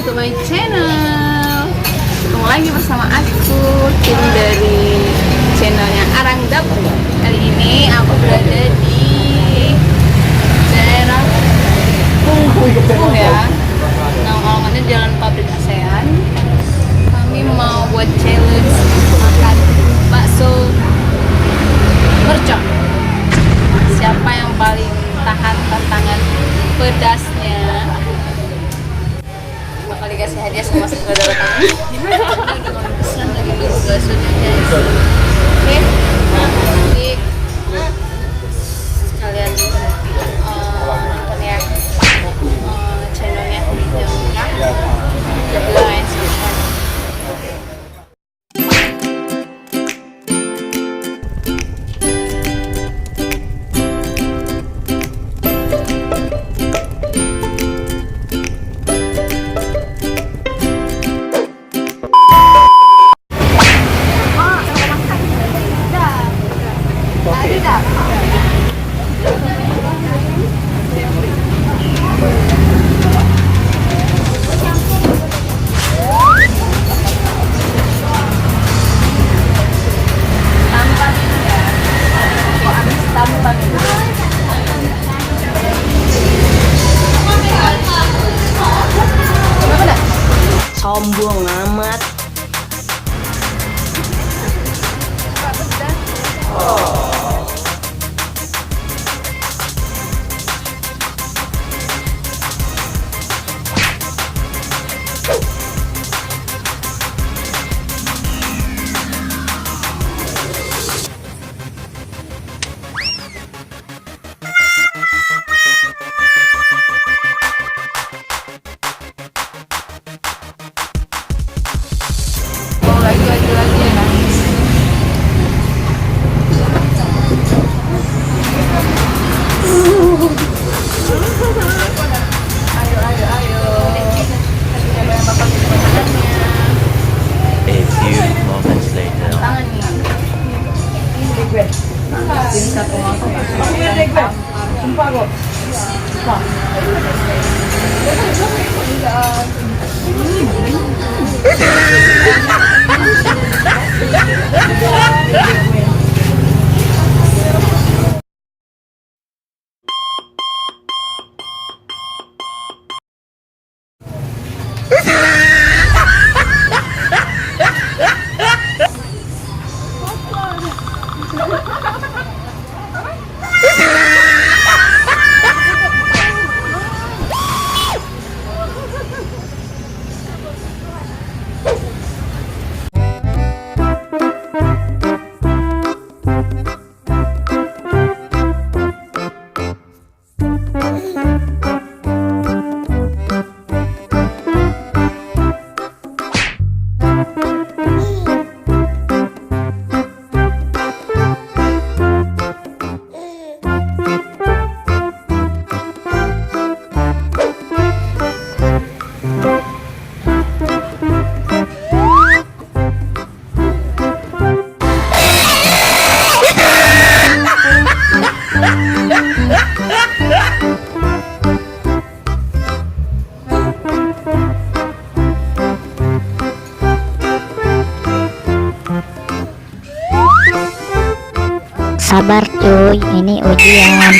to my channel. Ketemu lagi bersama aku, tim dari channelnya Arangdap. Kali ini aku berada di daerah Krueng ya. Alamatnya Jalan Pabrik Asean. Kami mau buat challenge makan bakso Mercon. Siapa yang paling tahan tantangan pedasnya bakal dikasih hadiah sama saudara kami. Udah mau pesan lagi dulu baksonya guys. Oke, nanti sekalian nonton ya channelnya yang guys. Sombong amat. Lagi ya guys. Ayo. A few moments later. Tangan nih. Ini satu mangkok. Sumpah kok. Sabar cuy, ini ujian.